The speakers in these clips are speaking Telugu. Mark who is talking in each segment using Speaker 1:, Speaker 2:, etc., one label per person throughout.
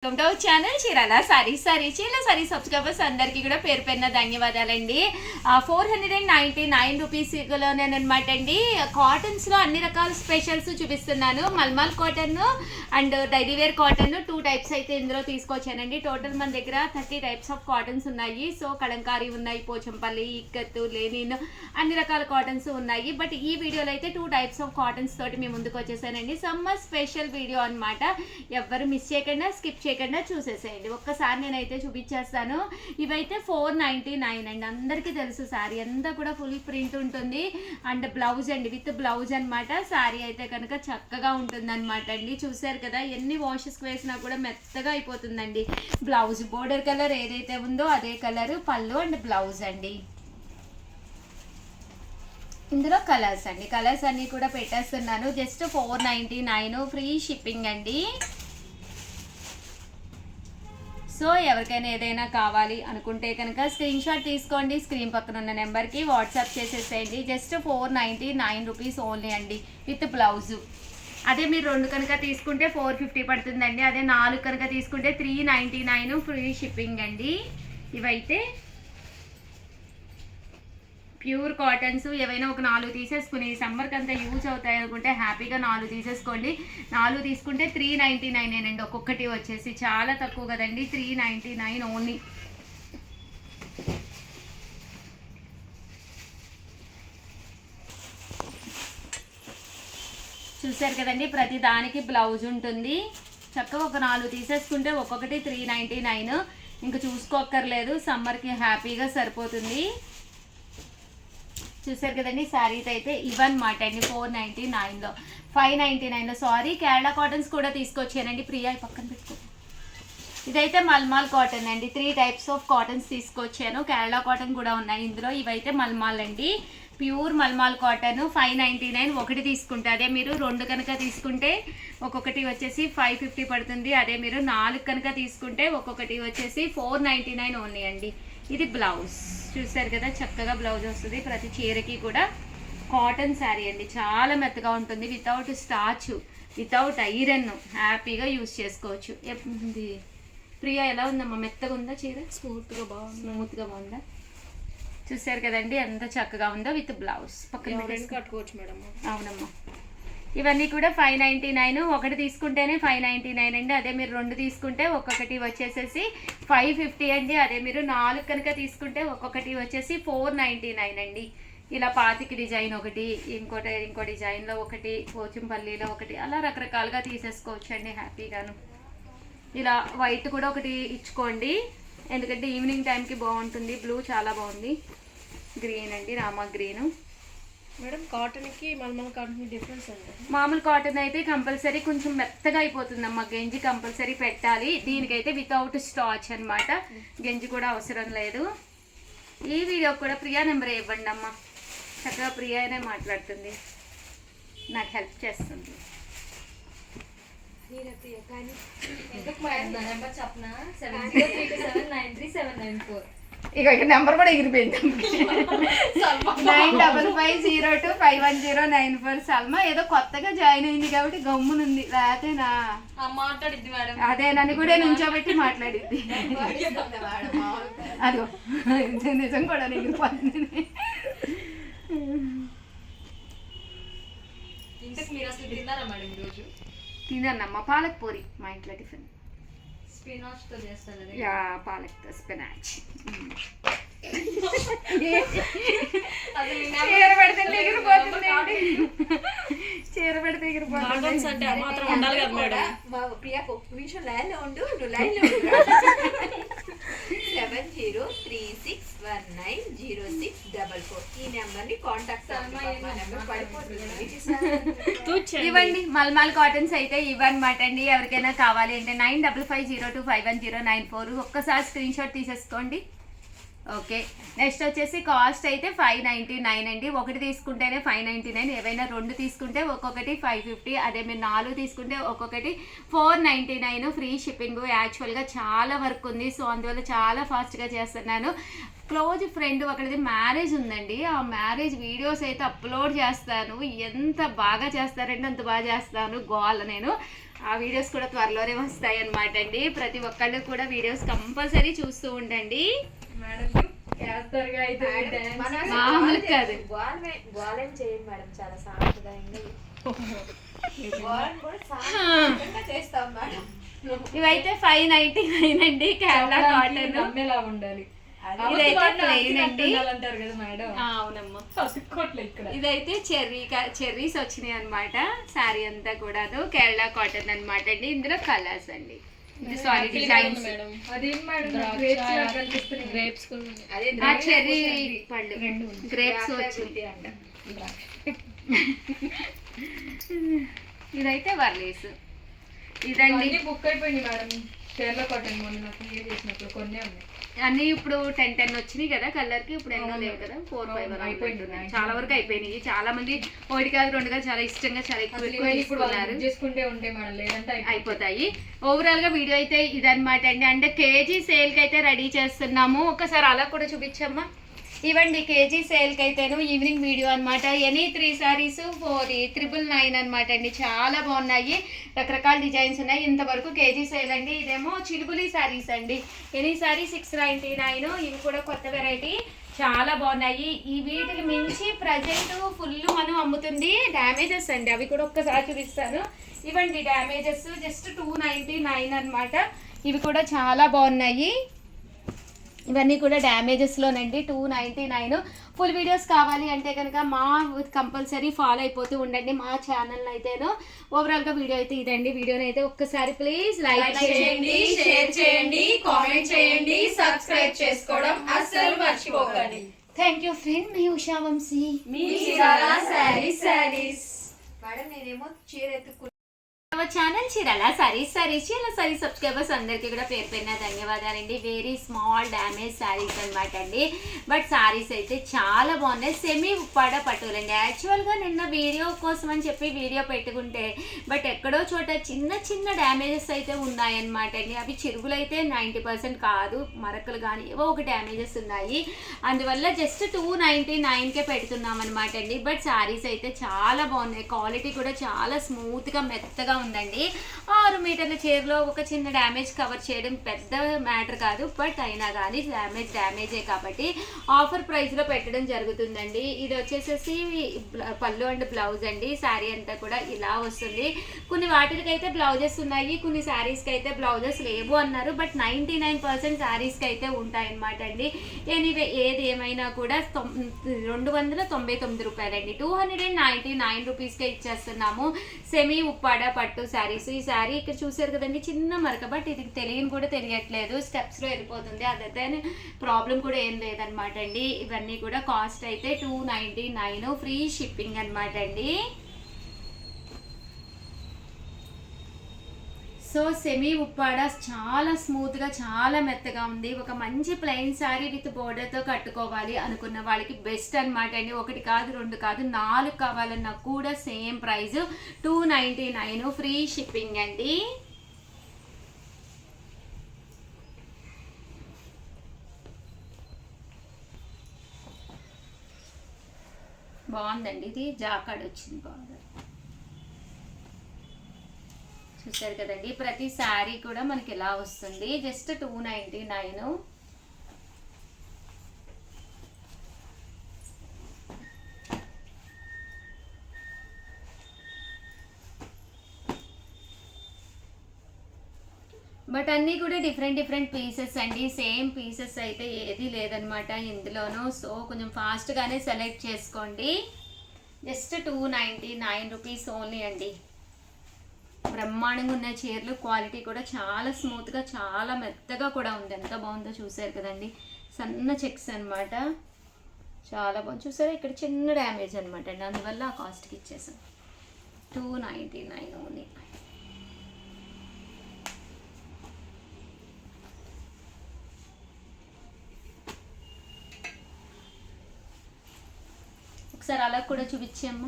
Speaker 1: Welcome to our channel Chirala sorry subscribers అందరికీ కూడా పేరు పేరున ధన్యవాదాలండి. 499 రూపీస్లోనేనమాట అండి. కాటన్స్లో అన్ని రకాల స్పెషల్స్ చూపిస్తున్నాను. Mulmul cotton and daily wear cotton 2 types అయితే ఇందులో తీసుకొచ్చానండి. టోటల్ మన దగ్గర 30 టైప్స్ ఆఫ్ కాటన్స్ ఉన్నాయి. సో కలంకారీ ఉన్నాయి, పోచంపల్లి, ఇక్కత్తు, లెనిన్ అన్ని రకాల కాటన్స్ ఉన్నాయి. బట్ ఈ వీడియోలో అయితే 2 టైప్స్ ఆఫ్ కాటన్స్ తోటి మేము ముందుకు వచ్చేసానండి. సమ్మర్ స్పెషల్ వీడియో అనమాట. ఎవ్వరు మిస్ చేయకుండా స్కిప్ చేయకుండా చూసేసేయండి. ఒక్కసారి నేనైతే చూపించేస్తాను. ఇవైతే 499 అండి. అందరికీ తెలుసు శారీ అంతా కూడా ఫుల్ ప్రింట్ ఉంటుంది అండ్ బ్లౌజ్ అండి, విత్ బ్లౌజ్ అనమాట. శారీ అయితే కనుక చక్కగా ఉంటుంది అనమాట అండి. చూసారు కదా, ఎన్ని వాషెస్ వేసినా కూడా మెత్తగా అయిపోతుందండి. బ్లౌజ్ బోర్డర్ కలర్ ఏదైతే ఉందో అదే కలర్ పళ్ళు అండ్ బ్లౌజ్ అండి. ఇందులో కలర్స్ అండి, కలర్స్ అన్నీ కూడా పెట్టేస్తున్నాను. జస్ట్ 499 ఫ్రీ షిప్పింగ్ అండి. సో ఎవరికైనా ఏదైనా కావాలి అనుకుంటే కనుక స్క్రీన్ షాట్ తీసుకోండి. స్క్రీన్ పక్కన ఉన్న నెంబర్కి వాట్సాప్ చేసేసేయండి. జస్ట్ 499 రూపీస్ ఓన్లీ అండి, విత్ బ్లౌజు. అదే మీరు 2 కనుక తీసుకుంటే 450 పడుతుందండి. అదే 4 కనుక తీసుకుంటే 399 ఫ్రీ షిప్పింగ్ అండి. ఇవైతే ప్యూర్ కాటన్స్. ఏవైనా ఒక 4 తీసేసుకుని సమ్మర్కి అంతా యూజ్ అవుతాయి అనుకుంటే హ్యాపీగా 4 తీసేసుకోండి. 4 తీసుకుంటే 399 అండి. ఒక్కొక్కటి వచ్చేసి చాలా తక్కువ కదండి, 399 ఓన్లీ. చూసారు కదండి, ప్రతి దానికి బ్లౌజ్ ఉంటుంది. చక్కగా ఒక 4 తీసేసుకుంటే ఒక్కొక్కటి 399. ఇంకా చూసుకోక్కర్లేదు, సమ్మర్కి హ్యాపీగా సరిపోతుంది. చూసారు కదండి, శారీస్ అయితే ఇవన్నమాట అండి. 499లో 599లో సారీ కేరళ కాటన్స్ కూడా తీసుకొచ్చానండి. ప్రియా పక్కన పెట్టుకో. ఇదైతే మల్మాల్ కాటన్ అండి. 3 టైప్స్ ఆఫ్ కాటన్స్ తీసుకొచ్చాను. కేరళ కాటన్ కూడా ఉన్నాయి ఇందులో. ఇవైతే మల్మాల్ అండి, ప్యూర్ మల్మాల్ కాటన్. 599 ఒకటి తీసుకుంటే, అదే మీరు 2 కనుక తీసుకుంటే ఒక్కొక్కటి వచ్చేసి 550 పడుతుంది. అదే మీరు 4 కనుక తీసుకుంటే ఒక్కొక్కటి వచ్చేసి 499 ఓన్లీ అండి. ఇది బ్లౌజ్ చూసారు కదా, చక్కగా బ్లౌజ్ వస్తుంది. ప్రతి చీరకి కూడా కాటన్ శారీ అండి, చాలా మెత్తగా ఉంటుంది. వితౌట్ స్టార్చ్, వితౌట్ ఐరన్, హ్యాపీగా యూజ్ చేసుకోవచ్చు. ఇది ప్రియా ఎలా ఉందమ్మా, మెత్తగా ఉందా చీర? స్మూత్గా బాగుందా? చూసారు కదండి ఎంత చక్కగా ఉందో, విత్ బ్లౌజ్. పక్కన కట్టుకోవచ్చు మేడం. అవునమ్మా, ఇవన్నీ కూడా 599. ఒకటి తీసుకుంటేనే 599 అండి. అదే మీరు 2 తీసుకుంటే ఒక్కొక్కటి వచ్చేసేసి 550 అండి. అదే మీరు 4 కనుక తీసుకుంటే ఒక్కొక్కటి వచ్చేసి 499 అండి. ఇలా పాతికి డిజైన్ ఒకటి, ఇంకో డిజైన్లో ఒకటి, పోచంపల్లిలో ఒకటి, అలా రకరకాలుగా తీసేసుకోవచ్చు అండి హ్యాపీగాను. ఇలా వైట్ కూడా ఒకటి ఇచ్చుకోండి, ఎందుకంటే ఈవినింగ్ టైంకి బాగుంటుంది. బ్లూ చాలా బాగుంది. గ్రీన్ అండి, రామా గ్రీను.
Speaker 2: మేడం కాటన్కి మల్మల్ కాటన్కి డిఫరెన్స్ అండి?
Speaker 1: మామూలు కాటన్ అయితే కంపల్సరీ కొంచెం మెత్తగా అయిపోతుందమ్మా, గంజి కంపల్సరీ పెట్టాలి. దీనికైతే వితౌట్ స్టార్చ్ అనమాట, గంజి కూడా అవసరం లేదు. ఈ వీడియో కూడా ప్రియా నెంబర్ ఇవ్వండి అమ్మా, చక్కగా ప్రియానే మాట్లాడుతుంది, నాకు హెల్ప్ చేస్తుంది. ఇక నెంబర్ కూడా ఎగిరిపోయింది. 9550251094 సల్మా ఏదో కొత్తగా జాయిన్ అయింది కాబట్టి గమ్మునుంది, లేకపోతేనా
Speaker 2: మాట్లాడిద్ది మేడం.
Speaker 1: అదే నన్ను కూడా నుంచోబెట్టి మాట్లాడిద్ది. అదో నిజం కూడా ఎగిరిపోతుంది.
Speaker 2: ఇంతకు మీరు అసలు తిన్నారా మేడం ఈరోజు?
Speaker 1: తిన్నానమ్మా, పాలక్ పూరి మా ఇంట్లో టిఫిన్.
Speaker 2: స్పినాచ్ తో చేస్తారు.
Speaker 1: యా, పాలక్ తో స్పినాచ్. చీర పెడితే ఎగిరిపోతుంది.
Speaker 2: అంటే ఆ మాత్రం ఉండాలి కదా మేడం.
Speaker 3: ప్రియాకు ఒక్క నిమిషం లైన్లో ఉండు, నువ్వు లైన్లో ఉండు. 7036190644 ఈ నెంబర్ని కాంటాక్ట్ పడిపోతుంది.
Speaker 1: ఇవ్వండి మల్మాల్ కాటన్స్ అయితే ఇవ్వనమాట అండి. ఎవరికైనా కావాలి అంటే 9550251094 ఒక్కసారి స్క్రీన్ షాట్ తీసేసుకోండి. ఓకే, నెక్స్ట్ వచ్చేసి కాస్ట్ అయితే 599 అండి. ఒకటి తీసుకుంటేనే 599, ఏవైనా 2 తీసుకుంటే ఒక్కొక్కటి 550. అదే మీరు 4 తీసుకుంటే ఒక్కొక్కటి 499 ఫ్రీ షిప్పింగ్. యాక్చువల్గా చాలా వర్క్ ఉంది, సో అందువల్ల చాలా ఫాస్ట్గా చేస్తున్నాను. క్లోజ్ ఫ్రెండ్ ఒకటిది మ్యారేజ్ ఉందండి, ఆ మ్యారేజ్ వీడియోస్ అయితే అప్లోడ్ చేస్తాను. ఎంత బాగా చేస్తారంటే అంత బాగా చేస్తాను. గోల్ నేను ఆ వీడియోస్ కూడా త్వరలోనే వస్తాయి అన్నమాట అండి. ప్రతి ఒక్కళ్ళు కూడా వీడియోస్ కంపల్సరీ చూస్తూ ఉండండి.
Speaker 2: మేడం చేస్తారుగా అయితే
Speaker 3: మన
Speaker 1: మామూలు కాదు.
Speaker 3: గోలేం చేయండి మేడం, చాలా సాంప్రదాయంగా గోలను కూడా సాంప్రదాయంగా చేస్తాం మేడం.
Speaker 1: ఇవైతే 599 అండి, కేరళ కాటన్.
Speaker 2: నమ్మేలా ఉండాలి.
Speaker 1: ఇదైతే ప్లెయిన్ అండి.
Speaker 2: అంటారు కదా మేడం.
Speaker 1: అవునమ్మా.
Speaker 2: అతుక్కోట్లే ఇక్కడ.
Speaker 1: ఇదైతే చెర్రీస్ వచ్చినాయి అన్నమాట. శారీ అంతా కూడా కేరళ కాటన్ అన్నమాట అండి. ఇందులో కలర్స్ అండి, సారీ డిజైన్స్.
Speaker 2: అదేం మేడం గ్రేప్స్
Speaker 3: అదే
Speaker 1: చెర్రీ పళ్ళు, గ్రేప్స్ వచ్చింది. ఇదైతే వర్లీస్. ఇదండి
Speaker 2: బుక్ అయిపోయింది మేడం. కేరళ కాటన్ మొన్న నాకు క్లియర్ చేసినప్పుడు కొన్ని ఉన్నాయి.
Speaker 1: అన్ని ఇప్పుడు 10 వచ్చినాయి కదా కలర్ కి. ఇప్పుడు ఎన్నో లేవు కదా, 4-5 అయిపోయింది. చాలా వరకు అయిపోయినాయి. చాలా మంది ఒకటి కాదు రెండు కాదు చాలా ఇష్టంగా చాలా ఎక్కువ తీసుకున్నారు.
Speaker 2: చేసుకుంటే ఉంటే మేడం, లేదంటే
Speaker 1: అయిపోతాయి. ఓవరాల్ గా వీడియో అయితే ఇదన్నమాట అండి. అంటే కేజీ సేల్ కి అయితే రెడీ చేస్తున్నాము. ఒకసారి అలా కూడా చూపించమ్మా. ఇవ్వండి కేజీ సేల్ కి అయితేను ఈవినింగ్ వీడియో అనమాట. ఎనీ 3 sarees 4,999 అనమాట అండి. చాలా బాగున్నాయి, రకరకాల డిజైన్స్ ఉన్నాయి. ఇంతవరకు కేజీ సేల్ అండి. ఇదేమో చిలుబులి శారీస్ అండి. Any sorry 699. ఇవి కూడా కొత్త వెరైటీ, చాలా బాగున్నాయి. ఈ వీటికి మించి ప్రజెంట్ ఫుల్ మనం అమ్ముతుంది డ్యామేజెస్ అండి. అవి కూడా ఒక్కసారి చూపిస్తాను. ఇవ్వండి డ్యామేజెస్ జస్ట్ 299 అనమాట. ఇవి కూడా చాలా బాగున్నాయి. ఇవన్నీ కూడా డ్యామేజెస్లోనండి, 299. ఫుల్ వీడియోస్ కావాలి అంటే కనుక మా కంపల్సరీ ఫాలో అయిపోతూ ఉండండి మా ఛానల్ అయితేను. ఓవరాల్గా వీడియో అయితే ఇదండి. వీడియోని అయితే ఒక్కసారి ప్లీజ్ లైక్ చేయండి,
Speaker 3: షేర్ చేయండి, కామెంట్ చేయండి, సబ్స్క్రైబ్ చేసుకోవడం అస్సలు మర్చిపోకండి.
Speaker 1: Thank you friend. మీ ఉషా వంశీ,
Speaker 3: మీ చీరాల శారీస్. మేడం నేనేమో చీర ఎత్తుకు
Speaker 1: ఛానల్ చీరాల సారీస్ సబ్స్క్రైబర్స్ అందరికీ కూడా పేరు పేరున ధన్యవాదాలండి. వెరీ స్మాల్ డ్యామేజ్ శారీస్ అనమాట అండి. బట్ శారీస్ అయితే చాలా బాగున్నాయి. సెమీ ఉప్పాడ పట్టులండి. యాక్చువల్గా నిన్న వీడియో కోసం అని చెప్పి వీడియో పెట్టుకుంటే బట్ ఎక్కడో చోట చిన్న చిన్న డ్యామేజెస్ అయితే ఉన్నాయన్నమాట అండి. అవి చిరుగులు అయితే 90% కాదు, మరకలు కానీ ఏవో ఒక డ్యామేజెస్ ఉన్నాయి. అందువల్ల జస్ట్ 299కే పెడుతున్నాం అనమాట అండి. బట్ శారీస్ అయితే చాలా బాగున్నాయి. క్వాలిటీ కూడా చాలా స్మూత్గా మెత్తగా ఉందండి. 6 మీటర్ల చీరలో ఒక చిన్న డ్యామేజ్ కవర్ చేయడం పెద్ద మ్యాటర్ కాదు. బట్ అయినా కానీ డ్యామేజే కాబట్టి ఆఫర్ ప్రైస్లో పెట్టడం జరుగుతుందండి. ఇది వచ్చేసేసి పళ్ళు అండ్ బ్లౌజ్ అండి. శారీ అంతా కూడా ఇలా వస్తుంది. కొన్ని వాటికైతే బ్లౌజెస్ ఉన్నాయి, కొన్ని శారీస్కి అయితే బ్లౌజెస్ లేవు అన్నారు. బట్ 99% శారీస్కి అయితే ఉంటాయన్నమాట అండి. ఎనీవే ఏది ఏమైనా కూడా 299 రూపాయలండి. 299 రూపీస్కే ఇచ్చేస్తున్నాము. సెమీ ఉప్పాడ పట్టు శారీస్. ఈ శారీ ఇక్కడ చూసారు కదండి, చిన్న మరక. బట్ ఇది తెలియని కూడా తెలియట్లేదు, స్టెప్స్లో వెళ్ళిపోతుంది. అదైతే ప్రాబ్లం కూడా ఏం లేదనమాట అండి. ఇవన్నీ కూడా కాస్ట్ అయితే 299, ఫ్రీ షిప్పింగ్ అనమాట అండి. సో సెమీ ఉప్పాడ చాలా స్మూత్గా చాలా మెత్తగా ఉంది. ఒక మంచి ప్లెయిన్ శారీ విత్ బోర్డర్తో కట్టుకోవాలి అనుకున్న వాళ్ళకి బెస్ట్ అనమాట అండి. 1 కాదు 2 కాదు 4 కావాలన్నా కూడా సేమ్ ప్రైస్ 299, ఫ్రీ షిప్పింగ్ అండి. బాగుందండి. ఇది జాకాడ్ వచ్చింది బాగా. చూసారు కదండి, ప్రతి శారీ కూడా మనకి ఎలా వస్తుంది. జస్ట్ 299. బట్ అన్నీ కూడా డిఫరెంట్ పీసెస్ అండి. సేమ్ పీసెస్ అయితే ఏది లేదనమాట ఇందులోనూ. సో కొంచెం ఫాస్ట్గానే సెలెక్ట్ చేసుకోండి. జస్ట్ 299 రూపీస్ ఓన్లీ అండి. బ్రహ్మాండంగా ఉన్న చీరలు, క్వాలిటీ కూడా చాలా స్మూత్గా చాలా మెత్తగా కూడా ఉంది. ఎంత బాగుందో చూసారు కదండి. సన్న చెక్స్ అనమాట, చాలా బాగుంది. చూసారా ఇక్కడ చిన్న డ్యామేజ్ అనమాట అండి. అందువల్ల ఆ కాస్ట్కి ఇచ్చేసాం. 299 ఓన్లీ. ఒకసారి అలా కూడా చూపించాము,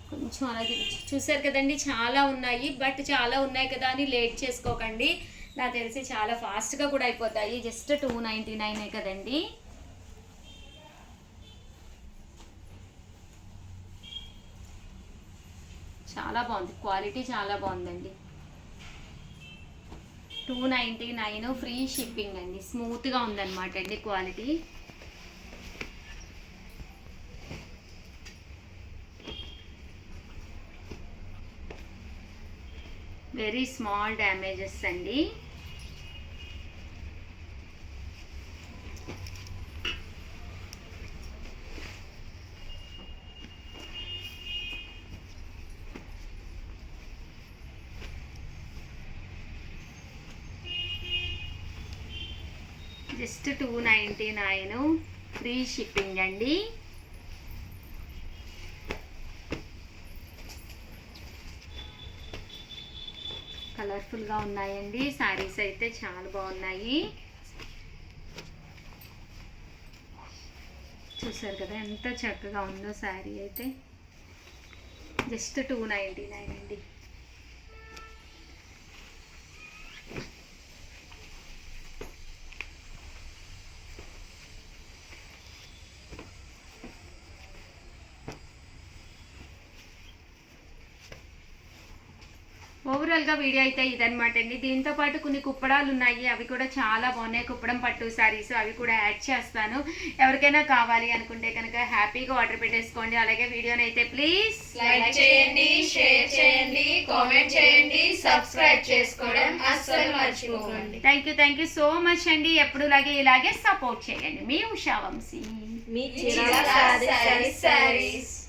Speaker 1: కొంచెం అలా చూసారు కదండి. చాలా ఉన్నాయి. బట్ చాలా ఉన్నాయి కదా అని లేట్ చేసుకోకండి. నాకు తెలిసి చాలా ఫాస్ట్గా కూడా అయిపోతాయి. జస్ట్ 299 కదండి. చాలా బాగుంది, క్వాలిటీ చాలా బాగుందండి. 299 ఫ్రీ షిప్పింగ్ అండి. స్మూత్గా ఉందన్నమాట అండి క్వాలిటీ. వెరీ స్మాల్ డ్యామేజెస్ అండి. జస్ట్ 299 ఫ్రీ షిప్పింగ్ అండి. కలర్ఫుల్గా ఉన్నాయండి శారీస్ అయితే చాలా బాగున్నాయి. చూసారు కదా ఎంత చక్కగా ఉందో శారీ అయితే. జస్ట్ 299 అండి. ఓవరాల్గా వీడియో అయితే ఇదనమాట అండి. దీంతో పాటు కొన్ని కుప్పడాలు ఉన్నాయి, అవి కూడా చాలా బాగున్నాయి. కుప్పడం పట్టు శారీస్ అవి కూడా యాడ్ చేస్తాను. ఎవరికైనా కావాలి అనుకుంటే కనుక హ్యాపీగా ఆర్డర్ పెట్టేసుకోండి. అలాగే వీడియోని అయితే ప్లీజ్
Speaker 3: లైక్ చేయండి, షేర్ చేయండి, కామెంట్ చేయండి, సబ్స్క్రైబ్ చేసుకోవడం అస్సలు మర్చిపోకండి.
Speaker 1: థ్యాంక్ యూ సో మచ్ అండి. ఎప్పుడులాగే ఇలాగే సపోర్ట్ చేయండి. మీ ఉషా వంశీ.
Speaker 2: మీ
Speaker 3: చిరాల శారీస్